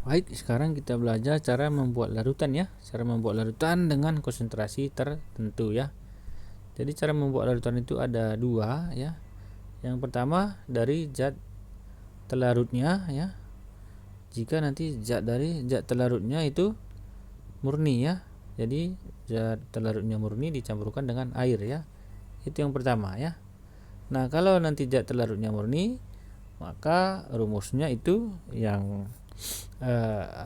Baik, sekarang kita belajar cara membuat larutan ya. Cara membuat larutan dengan konsentrasi tertentu ya. Jadi cara membuat larutan itu ada dua ya. Yang pertama dari zat telarutnya ya. Jika nanti zat telarutnya itu murni ya. Jadi zat telarutnya murni dicampurkan dengan air ya. Itu yang pertama ya. Nah, kalau nanti zat telarutnya murni, maka rumusnya itu yang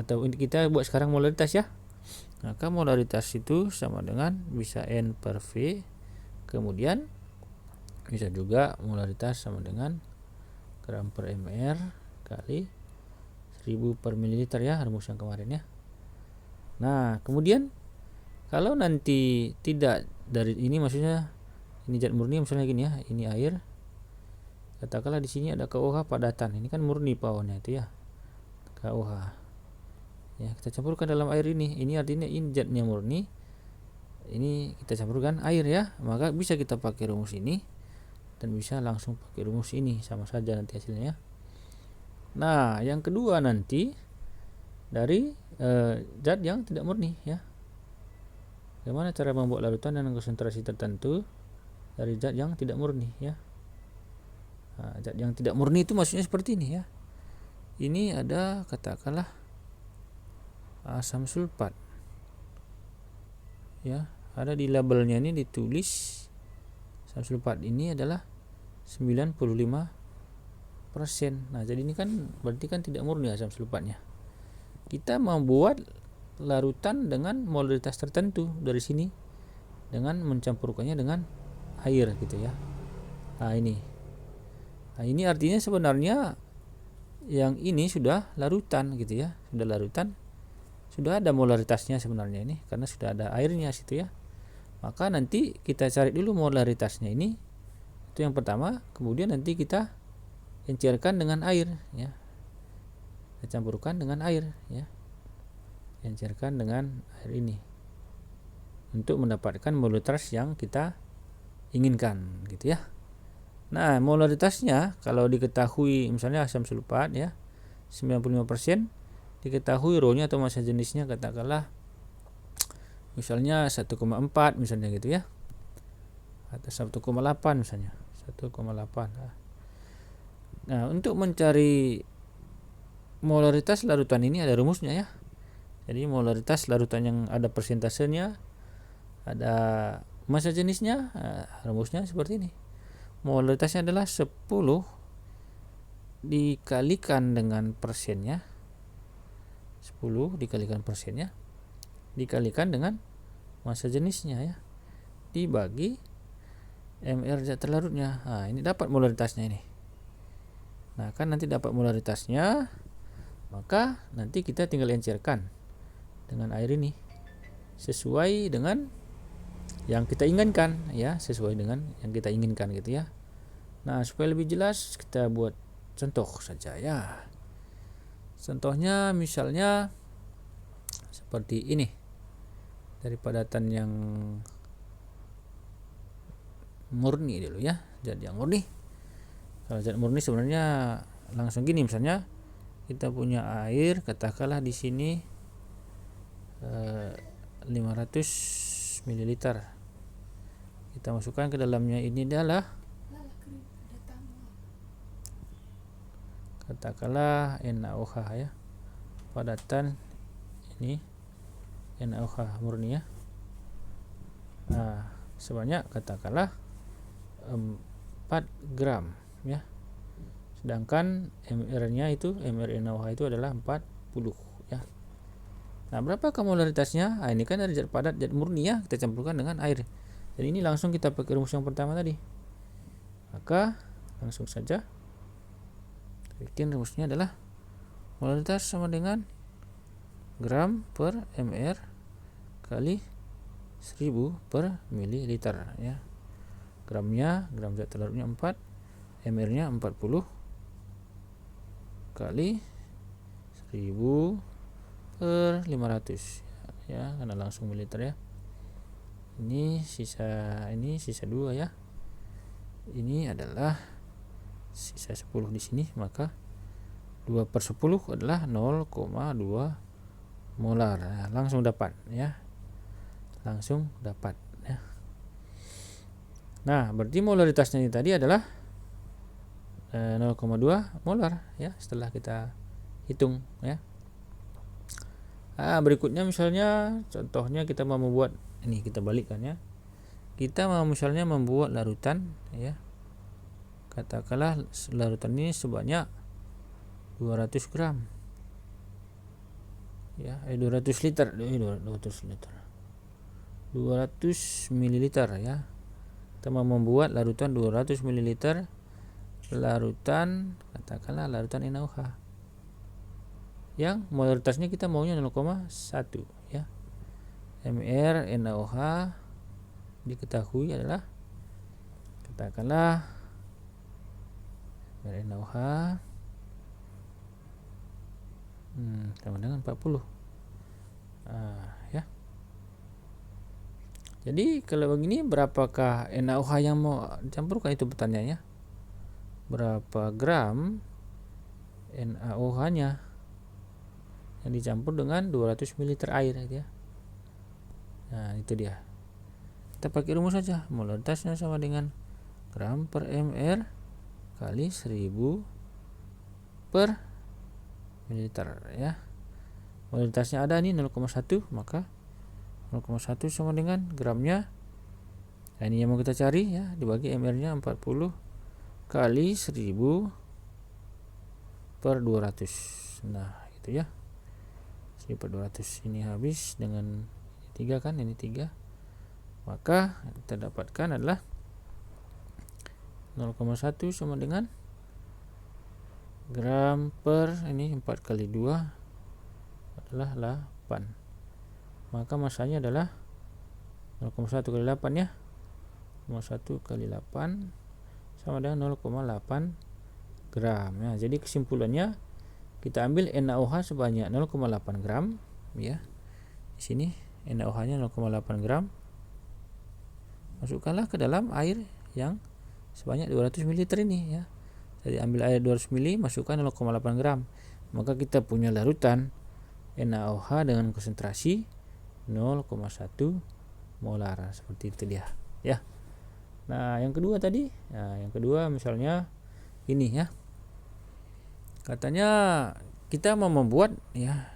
atau kita buat sekarang molaritas ya. Maka molaritas itu sama dengan bisa N per V, kemudian bisa juga molaritas sama dengan gram per mr kali 1000 per mililiter ya, rumus yang kemarin ya. Nah, kemudian kalau nanti tidak dari ini, maksudnya ini zat murni misalnya gini ya, ini air. Katakanlah di sini ada KOH padatan. Ini kan murni pawonnya itu ya. KOH. Ya, kita campurkan dalam air ini. Ini artinya ini zatnya murni. Ini kita campurkan air ya. Maka bisa kita pakai rumus ini dan bisa langsung pakai rumus ini, sama saja nanti hasilnya. Nah, yang kedua nanti dari zat yang tidak murni ya. Bagaimana cara membuat larutan dengan konsentrasi tertentu dari zat yang tidak murni ya. Nah, zat yang tidak murni itu maksudnya seperti ini ya. Ini ada katakanlah asam sulfat ya. Ada di labelnya ini ditulis asam sulfat ini adalah 95%. Nah, jadi ini kan berarti kan tidak murni asam sulfatnya. Kita membuat larutan dengan molaritas tertentu dari sini dengan mencampurkannya dengan air gitu ya. Nah, ini artinya sebenarnya yang ini sudah larutan gitu ya. Sudah larutan. Sudah ada molaritasnya sebenarnya ini karena sudah ada airnya situ ya. Maka nanti kita cari dulu molaritasnya ini. Itu yang pertama, kemudian nanti kita encerkan dengan air ya. Kita campurkan dengan air ya. Encerkan dengan air ini untuk mendapatkan molaritas yang kita inginkan gitu ya. Nah, molaritasnya kalau diketahui misalnya asam sulfat ya 95%, diketahui rho-nya atau massa jenisnya katakanlah misalnya 1,4 misalnya gitu ya, atau 1,8 misalnya 1,8. Nah, untuk mencari molaritas larutan ini ada rumusnya ya. Jadi molaritas larutan yang ada persentasenya, ada massa jenisnya, rumusnya seperti ini. Molaritasnya adalah 10 dikalikan dengan persennya, 10 dikalikan persennya dikalikan dengan massa jenisnya ya, dibagi mr zat terlarutnya. Nah, ini dapat molaritasnya ini. Nah, kan nanti dapat molaritasnya, maka nanti kita tinggal encerkan dengan air ini sesuai dengan yang kita inginkan ya, sesuai dengan yang kita inginkan gitu ya. Nah, supaya lebih jelas kita buat contoh saja ya. Contohnya misalnya seperti ini. Dari padatan yang murni dulu ya, zat yang murni. Kalau zat murni sebenarnya langsung gini, misalnya kita punya air katakanlah di sini 500 ml. Kita masukkan ke dalamnya ini adalah katakanlah NaOH ya. Padatan ini NaOH murni ya. Nah, sebanyak katakanlah 4 gram ya. Sedangkan mr-nya itu, mr NaOH itu adalah 40 ya. Nah, berapa molaritasnya? Nah, ini kan dari zat padat, zat murni ya, kita campurkan dengan air. Jadi ini langsung kita pakai rumus yang pertama tadi. Maka langsung saja bikin rumusnya adalah molaritas sama dengan gram per mr kali 1000 per mililiter ya. Gramnya, gram zat terlarutnya 4, mr-nya 40 kali 1000 per 500 ya, karena langsung mililiter ya. Ini sisa 2 ya. Ini adalah sisa 10 di sini, maka 2/10 adalah 0,2 molar. Nah, langsung dapat ya. Langsung dapat ya. Nah, berarti molaritasnya ini tadi adalah 0,2 molar ya setelah kita hitung ya. Berikutnya misalnya contohnya kita mau membuat ini, kita balikkan ya. Kita mau misalnya membuat larutan ya. Katakanlah larutan ini sebanyak 200 gram. Ya, 200 liter, 200 mililiter ya. Kita mau membuat larutan 200 mililiter, larutan katakanlah larutan NaOH yang molaritasnya kita maunya 0,1 ya. mR NaOH diketahui adalah katakanlah mR NaOH sama dengan 40. Ya. Jadi kalau begini, berapakah NaOH yang mau dicampurkan, itu pertanyaannya. Berapa gram NaOH-nya yang dicampur dengan 200 ml air gitu ya. Nah, itu dia. Kita pakai rumus saja. Molaritasnya sama dengan gram per mR kali 1000 per mililiter ya. Molaritasnya ada nih 0,1, maka 0,1 sama dengan gramnya. Nah, ini yang mau kita cari ya, dibagi mR-nya 40 kali 1000 per 200. Nah, itu ya. 1000 per 200 ini habis dengan 3 kan, ini 3. Maka kita dapatkan adalah 0,1 sama dengan gram per ini 4 kali 2 adalah 8. Maka masanya adalah 0,1 kali 8 ya. 0,1 kali 8 sama dengan 0,8 gram ya. Jadi kesimpulannya kita ambil NaOH sebanyak 0,8 gram ya. Di sini NaOH-nya 0,8 gram. Masukkanlah ke dalam air yang sebanyak 200 ml ini ya. Jadi ambil air 200 ml, masukkan 0,8 gram. Maka kita punya larutan NaOH dengan konsentrasi 0,1 molar. Seperti itu dia ya. Nah, yang kedua tadi, yang kedua misalnya ini ya. Katanya kita mau membuat ya.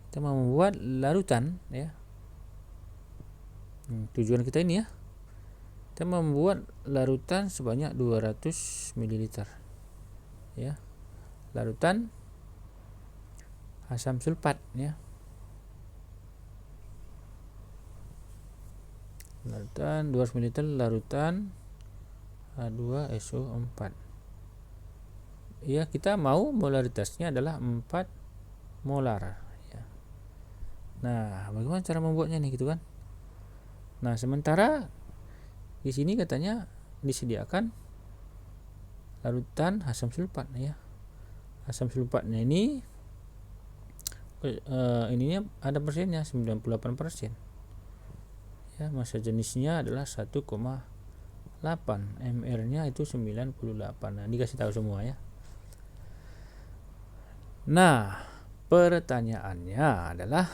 Kita mau membuat larutan ya. Tujuan kita ini ya. Kita membuat larutan sebanyak 200 ml ya. Larutan asam sulfat ya. Larutan 200 ml larutan H2SO4. Ya, kita mau molaritasnya adalah 4 molar ya. Nah, bagaimana cara membuatnya nih gitu kan? Nah, sementara di sini katanya disediakan larutan asam sulfat ya. Asam sulfatnya ini ininya ada persennya 98%. Ya, massa jenisnya adalah 1,8, mR-nya itu 98. Nah, dikasih tahu semua ya. Nah, pertanyaannya adalah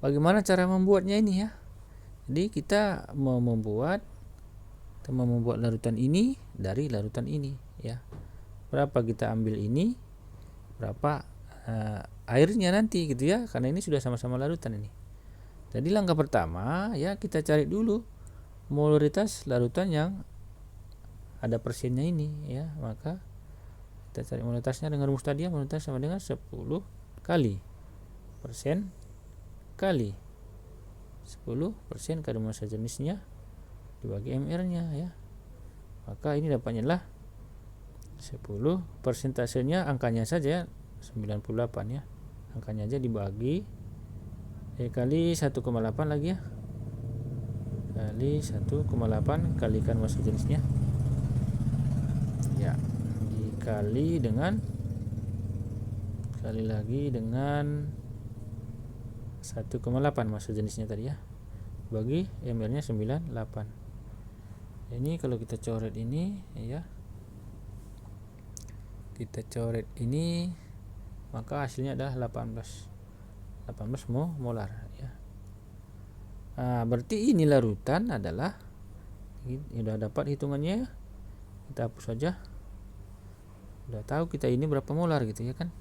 bagaimana cara membuatnya ini ya. Jadi kita mau membuat larutan ini dari larutan ini ya. Berapa kita ambil ini, berapa airnya nanti gitu ya, karena ini sudah sama-sama larutan ini. Jadi langkah pertama ya, kita cari dulu molaritas larutan yang ada persennya ini ya. Maka kita cari molaritasnya dengan rumus tadi ya. Molaritas sama dengan 10 kali persen kali 10% kali massa jenisnya dibagi mR-nya ya. Maka ini dapatnya adalah 10, persentasenya angkanya saja 98 ya. Angkanya aja dibagi kali 1,8 lagi ya. Kali 1,8 kalikan massa jenisnya. Ya, dikali dengan kali lagi dengan 1,8 massa jenisnya tadi ya. Bagi mR-nya 98. Ini kalau kita coret ini ya. kita coret ini, maka hasilnya adalah 18 molar ya. Nah, berarti ini larutan adalah, ini sudah dapat hitungannya, kita hapus saja. Udah tahu kita ini berapa molar gitu ya kan.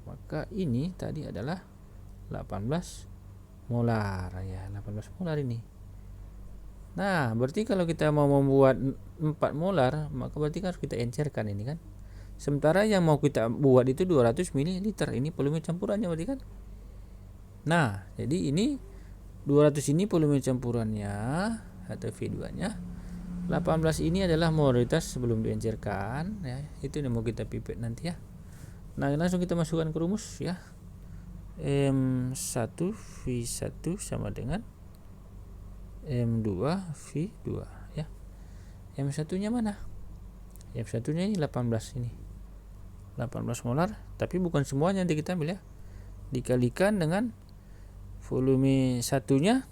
Maka ini tadi adalah 18 molar ya, 18 molar ini. Nah, berarti kalau kita mau membuat 4 molar, maka berarti harus kita encerkan ini kan. Sementara yang mau kita buat itu 200 ml. Ini volume campurannya berarti kan. Nah, jadi ini 200 ini volume campurannya atau V2-nya. 18 ini adalah molaritas sebelum diencerkan ya. Itu yang mau kita pipet nanti ya. Nah, langsung kita masukkan ke rumus ya. M1V1 sama dengan M2V2 ya. M1 nya mana? M1 nya ini 18 ini. 18 molar, tapi bukan semuanya nanti kita ambil ya. Dikalikan dengan volume satunya.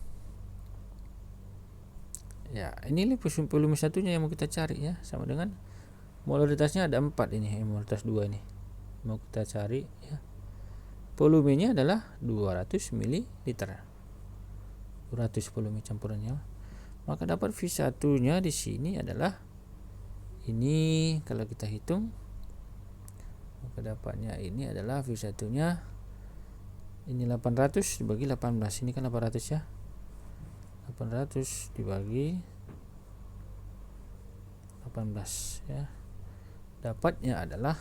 Ya, ini volume satunya yang mau kita cari ya, sama dengan molaritasnya ada 4 ini, molaritas 2 ini. Mau kita cari ya. Volumenya adalah 200 ml. 200 volume campurannya. Maka dapat V1-nya di sini adalah ini, kalau kita hitung maka dapatnya ini adalah V1-nya ini 800 dibagi 18. Ini kan 800 ya. 800 dibagi 18 ya. Dapatnya adalah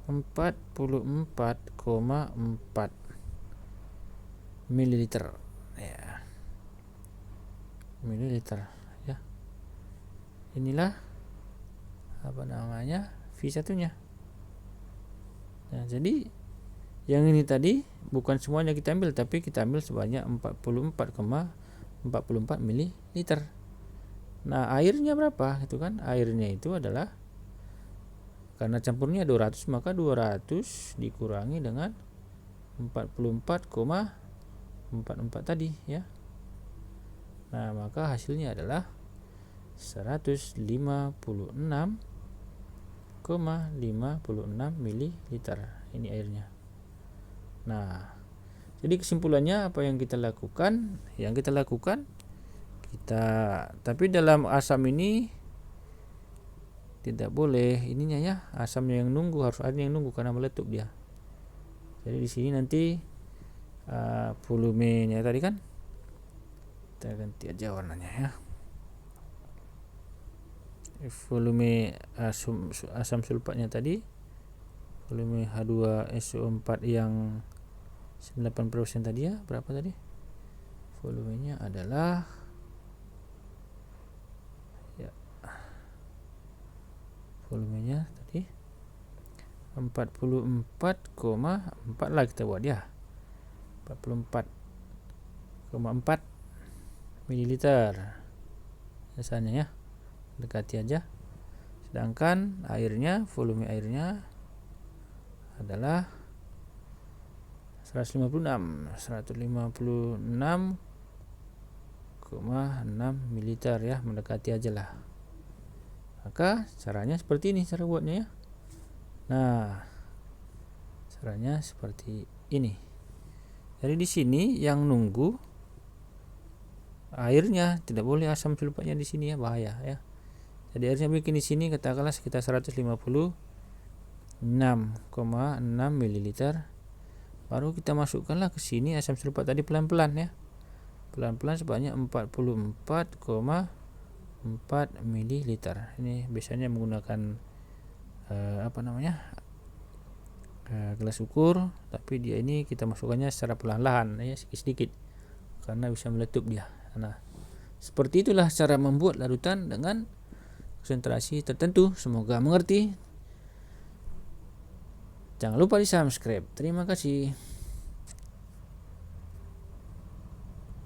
44,4 mililiter ya. Mililiter ya. Inilah apa namanya V1-nya. Nah, jadi yang ini tadi bukan semuanya kita ambil, tapi kita ambil sebanyak 44,44 mililiter. Nah, airnya berapa? Itu kan airnya itu adalah, karena campurnya 200, maka 200 dikurangi dengan 44,44 tadi ya. Nah, maka hasilnya adalah 156,56 mililiter ini airnya. Nah, jadi kesimpulannya apa yang kita lakukan? Yang kita lakukan, tapi dalam asam ini tidak boleh ininya ya, asamnya yang nunggu, harus ada yang nunggu karena meletup dia. Jadi di sini nanti volumenya tadi kan kita ganti aja warnanya ya. Volume asam sulfatnya tadi, volume H2SO4 yang 90% tadi ya, berapa tadi? Volumenya adalah ya, volumenya tadi 44,4 lah kita buat ya. 44,4 mililiter biasanya ya, dekati aja. Sedangkan airnya, volume airnya adalah 156,6 mililiter ya, mendekati aja lah. Maka caranya seperti ini cara buatnya ya. Nah, caranya seperti ini. Jadi di sini yang nunggu airnya, tidak boleh asam sulfatnya di sini ya, bahaya ya. Jadi airnya bikin di sini katakanlah sekitar 156,6 mililiter. Baru kita masukkanlah ke sini asam sulfat tadi pelan-pelan ya. Pelan-pelan sebanyak 44,4 mililiter. Ini biasanya menggunakan gelas ukur, tapi dia ini kita masukkannya secara perlahan-lahan ya, sedikit-sedikit karena bisa meletup dia. Nah, seperti itulah cara membuat larutan dengan konsentrasi tertentu. Semoga mengerti. Jangan lupa di subscribe. Terima kasih.